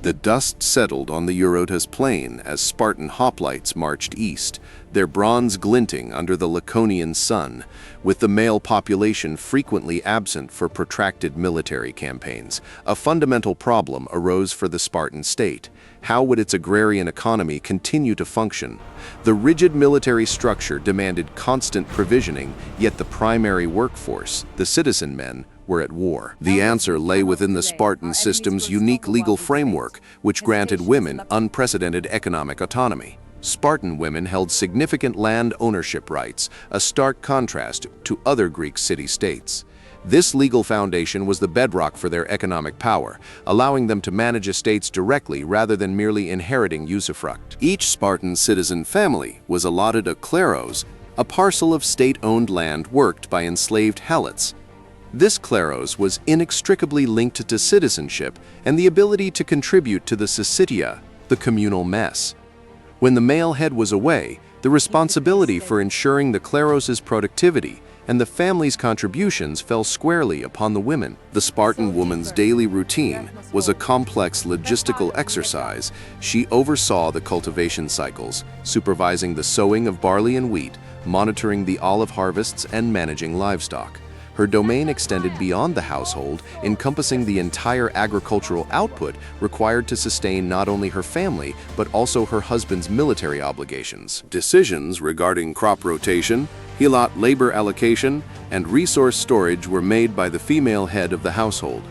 The dust settled on the Eurotas plain as Spartan hoplites marched east, their bronze glinting under the Laconian sun, with the male population frequently absent for protracted military campaigns. A fundamental problem arose for the Spartan state. How would its agrarian economy continue to function? The rigid military structure demanded constant provisioning, yet the primary workforce, the citizen men, were at war. The answer lay within the Spartan system's unique legal framework, which granted women unprecedented economic autonomy. Spartan women held significant land ownership rights, a stark contrast to other Greek city-states. This legal foundation was the bedrock for their economic power, allowing them to manage estates directly rather than merely inheriting usufruct. Each Spartan citizen family was allotted a Kleros, a parcel of state-owned land worked by enslaved Helots. This Kleros was inextricably linked to citizenship and the ability to contribute to the syssitia, the communal mess. When the male head was away, the responsibility for ensuring the Kleros's productivity and the family's contributions fell squarely upon the women. The Spartan woman's daily routine was a complex logistical exercise. She oversaw the cultivation cycles, supervising the sowing of barley and wheat, monitoring the olive harvests, and managing livestock. Her domain extended beyond the household, encompassing the entire agricultural output required to sustain not only her family, but also her husband's military obligations. Decisions regarding crop rotation, Helot labor allocation, and resource storage were made by the female head of the household.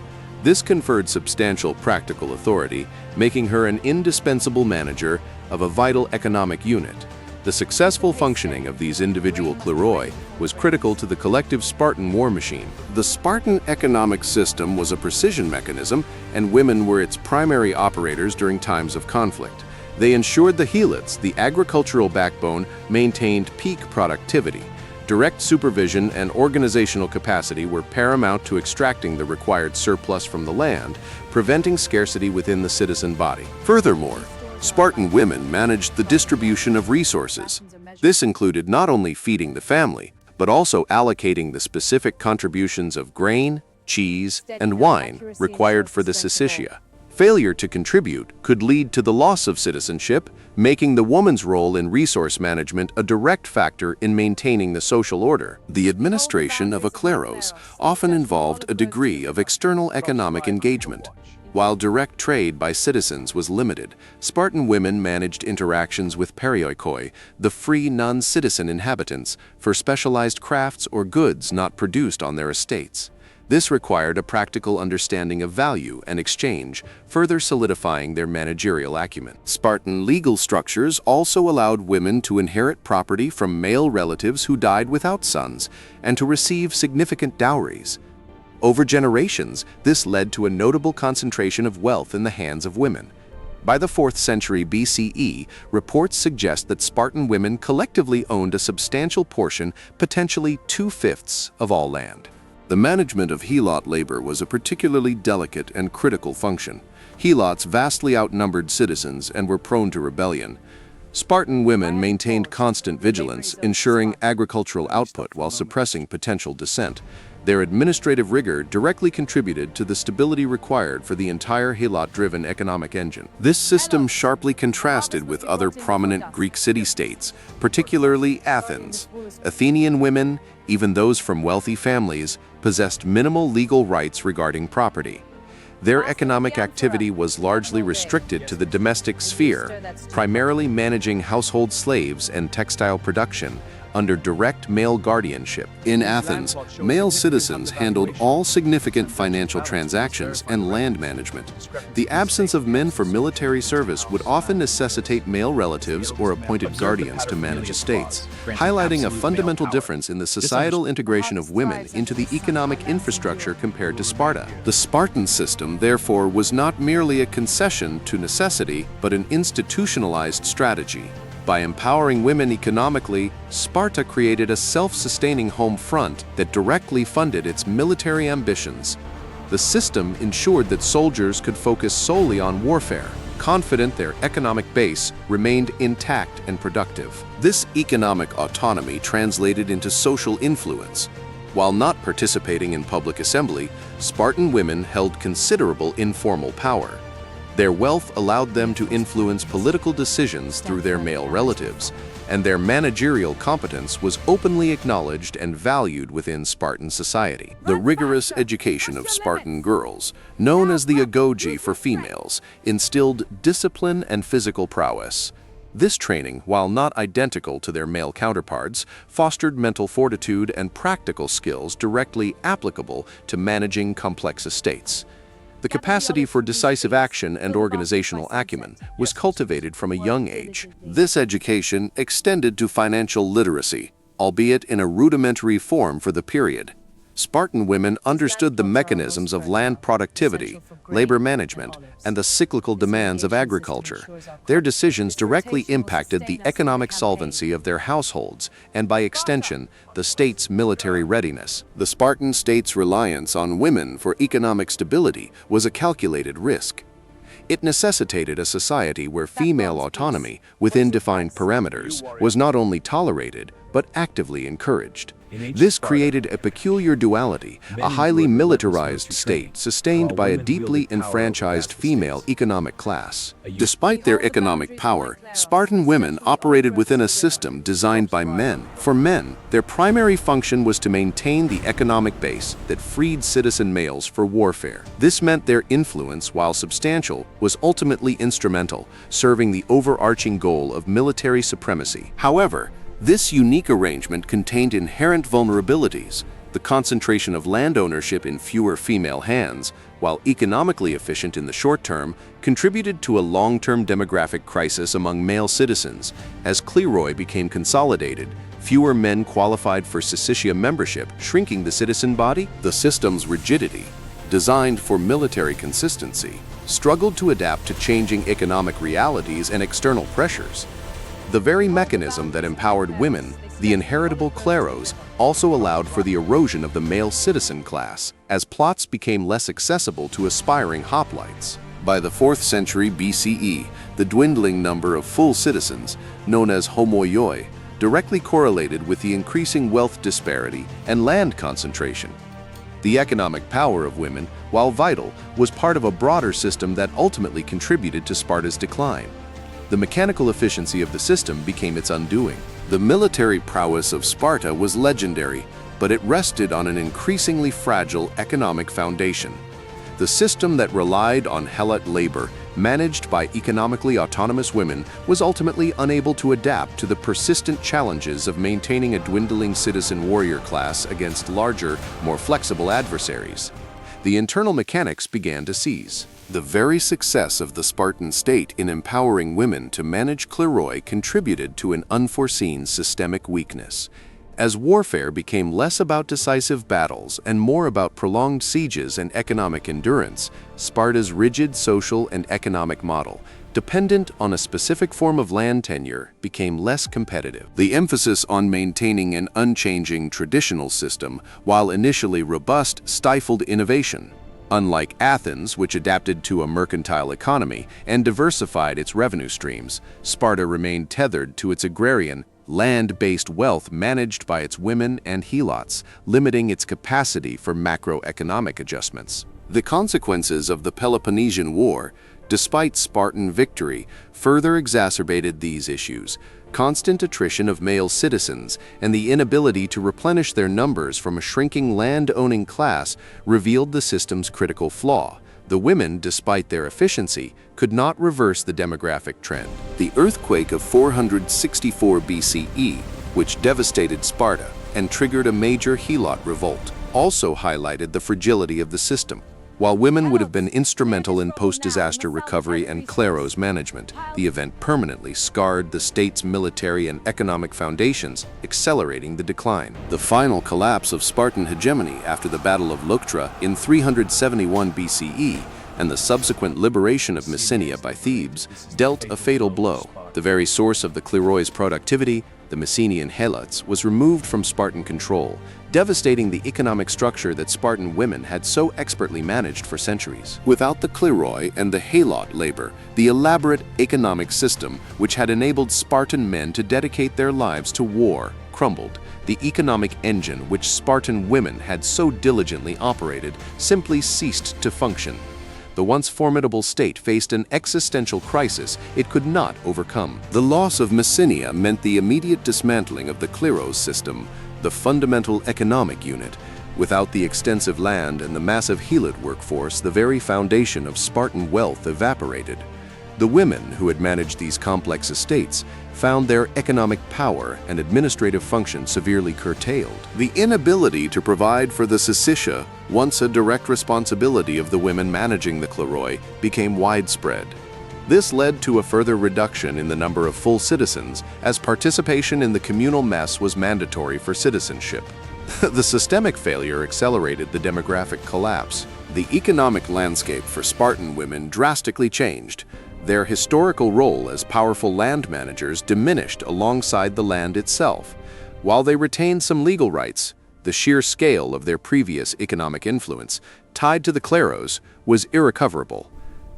This conferred substantial practical authority, making her an indispensable manager of a vital economic unit. The successful functioning of these individual kleroi was critical to the collective Spartan war machine. The Spartan economic system was a precision mechanism, and women were its primary operators during times of conflict. They ensured the Helots, the agricultural backbone, maintained peak productivity. Direct supervision and organizational capacity were paramount to extracting the required surplus from the land, preventing scarcity within the citizen body. Furthermore, Spartan women managed the distribution of resources. This included not only feeding the family, but also allocating the specific contributions of grain, cheese, and wine required for the syssitia. Failure to contribute could lead to the loss of citizenship, making the woman's role in resource management a direct factor in maintaining the social order. The administration of a Kleros often involved a degree of external economic engagement. While direct trade by citizens was limited, Spartan women managed interactions with perioikoi, the free non-citizen inhabitants, for specialized crafts or goods not produced on their estates. This required a practical understanding of value and exchange, further solidifying their managerial acumen. Spartan legal structures also allowed women to inherit property from male relatives who died without sons, and to receive significant dowries. Over generations, this led to a notable concentration of wealth in the hands of women. By the 4th century BCE, reports suggest that Spartan women collectively owned a substantial portion, potentially 2/5 of all land. The management of Helot labor was a particularly delicate and critical function. Helots vastly outnumbered citizens and were prone to rebellion. Spartan women maintained constant vigilance, ensuring agricultural output while suppressing potential dissent. Their administrative rigor directly contributed to the stability required for the entire Helot-driven economic engine. This system sharply contrasted with other prominent Greek city-states, particularly Athens. Athenian women, even those from wealthy families, possessed minimal legal rights regarding property. Their economic activity was largely restricted to the domestic sphere, primarily managing household slaves and textile production, under direct male guardianship. In Athens, male citizens handled all significant financial transactions and land management. The absence of men for military service would often necessitate male relatives or appointed guardians to manage estates, highlighting a fundamental difference in the societal integration of women into the economic infrastructure compared to Sparta. The Spartan system, therefore, was not merely a concession to necessity, but an institutionalized strategy. By empowering women economically, Sparta created a self-sustaining home front that directly funded its military ambitions. The system ensured that soldiers could focus solely on warfare, confident their economic base remained intact and productive. This economic autonomy translated into social influence. While not participating in public assembly, Spartan women held considerable informal power. Their wealth allowed them to influence political decisions through their male relatives, and their managerial competence was openly acknowledged and valued within Spartan society. The rigorous education of Spartan girls, known as the Agoge for females, instilled discipline and physical prowess. This training, while not identical to their male counterparts, fostered mental fortitude and practical skills directly applicable to managing complex estates. The capacity for decisive action and organizational acumen was cultivated from a young age. This education extended to financial literacy, albeit in a rudimentary form for the period. Spartan women understood the mechanisms of land productivity, labor management, and the cyclical demands of agriculture. Their decisions directly impacted the economic solvency of their households and, by extension, the state's military readiness. The Spartan state's reliance on women for economic stability was a calculated risk. It necessitated a society where female autonomy, within defined parameters, was not only tolerated, but actively encouraged. This created a peculiar duality, a highly militarized state sustained by a deeply enfranchised female economic class. Despite their economic power, Spartan women operated within a system designed by men. For men, their primary function was to maintain the economic base that freed citizen males for warfare. This meant their influence, while substantial, was ultimately instrumental, serving the overarching goal of military supremacy. However, this unique arrangement contained inherent vulnerabilities. The concentration of land ownership in fewer female hands, while economically efficient in the short term, contributed to a long-term demographic crisis among male citizens. As Kleros became consolidated, fewer men qualified for Syssitia membership, shrinking the citizen body. The system's rigidity, designed for military consistency, struggled to adapt to changing economic realities and external pressures. The very mechanism that empowered women, the inheritable Kleros, also allowed for the erosion of the male citizen class, as plots became less accessible to aspiring hoplites. By the 4th century BCE, the dwindling number of full citizens, known as Homoioi, directly correlated with the increasing wealth disparity and land concentration. The economic power of women, while vital, was part of a broader system that ultimately contributed to Sparta's decline. The mechanical efficiency of the system became its undoing. The military prowess of Sparta was legendary, but it rested on an increasingly fragile economic foundation. The system that relied on Helot labor, managed by economically autonomous women, was ultimately unable to adapt to the persistent challenges of maintaining a dwindling citizen warrior class against larger, more flexible adversaries. The internal mechanics began to seize. The very success of the Spartan state in empowering women to manage Kleros contributed to an unforeseen systemic weakness. As warfare became less about decisive battles and more about prolonged sieges and economic endurance, Sparta's rigid social and economic model, dependent on a specific form of land tenure, became less competitive. The emphasis on maintaining an unchanging traditional system, while initially robust, stifled innovation. Unlike Athens, which adapted to a mercantile economy and diversified its revenue streams, Sparta remained tethered to its agrarian, land-based wealth managed by its women and Helots, limiting its capacity for macroeconomic adjustments. The consequences of the Peloponnesian War, despite Spartan victory, further exacerbated these issues. Constant attrition of male citizens and the inability to replenish their numbers from a shrinking land-owning class revealed the system's critical flaw. The women, despite their efficiency, could not reverse the demographic trend. The earthquake of 464 BCE, which devastated Sparta and triggered a major Helot revolt, also highlighted the fragility of the system. While women would have been instrumental in post-disaster recovery and Kleros management, the event permanently scarred the state's military and economic foundations, accelerating the decline. The final collapse of Spartan hegemony after the Battle of Leuctra in 371 BCE and the subsequent liberation of Messenia by Thebes dealt a fatal blow. The very source of the Kleros productivity, the Messenian Helots, was removed from Spartan control, devastating the economic structure that Spartan women had so expertly managed for centuries. Without the Kleros and the Helot labor, the elaborate economic system, which had enabled Spartan men to dedicate their lives to war, crumbled. The economic engine which Spartan women had so diligently operated simply ceased to function. the once formidable state faced an existential crisis it could not overcome. The loss of Messenia meant the immediate dismantling of the Kleros system, the fundamental economic unit. Without the extensive land and the massive Helot workforce, the very foundation of Spartan wealth evaporated. The women who had managed these complex estates found their economic power and administrative function severely curtailed. The inability to provide for the syssitia, once a direct responsibility of the women managing the Kleroi, became widespread. This led to a further reduction in the number of full citizens, as participation in the communal mess was mandatory for citizenship. The systemic failure accelerated the demographic collapse. The economic landscape for Spartan women drastically changed. Their historical role as powerful land managers diminished alongside the land itself. While they retained some legal rights, the sheer scale of their previous economic influence, tied to the Kleros, was irrecoverable.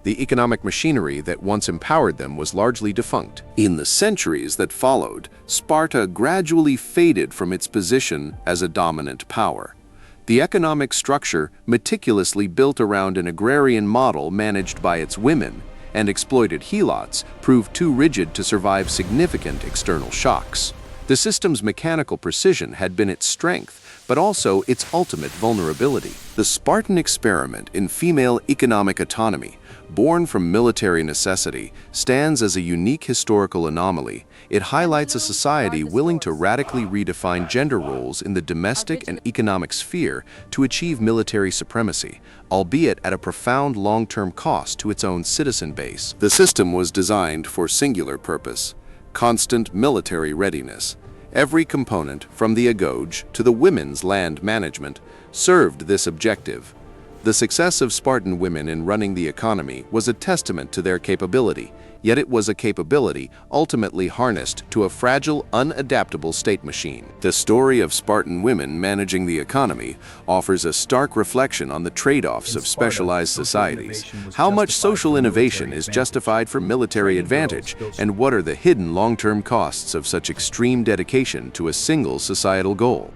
The economic machinery that once empowered them was largely defunct. In the centuries that followed, Sparta gradually faded from its position as a dominant power. The economic structure, meticulously built around an agrarian model managed by its women and exploited Helots, proved too rigid to survive significant external shocks. The system's mechanical precision had been its strength, but also its ultimate vulnerability. The Spartan experiment in female economic autonomy, born from military necessity, stands as a unique historical anomaly. It highlights a society willing to radically redefine gender roles in the domestic and economic sphere to achieve military supremacy, albeit at a profound long-term cost to its own citizen base. The system was designed for singular purpose: constant military readiness. Every component, from the Agoge to the women's land management, served this objective. The success of Spartan women in running the economy was a testament to their capability, yet it was a capability ultimately harnessed to a fragile, unadaptable state machine. The story of Spartan women managing the economy offers a stark reflection on the trade-offs of specialized societies. How much social innovation is justified for military advantage, and what are the hidden long-term costs of such extreme dedication to a single societal goal?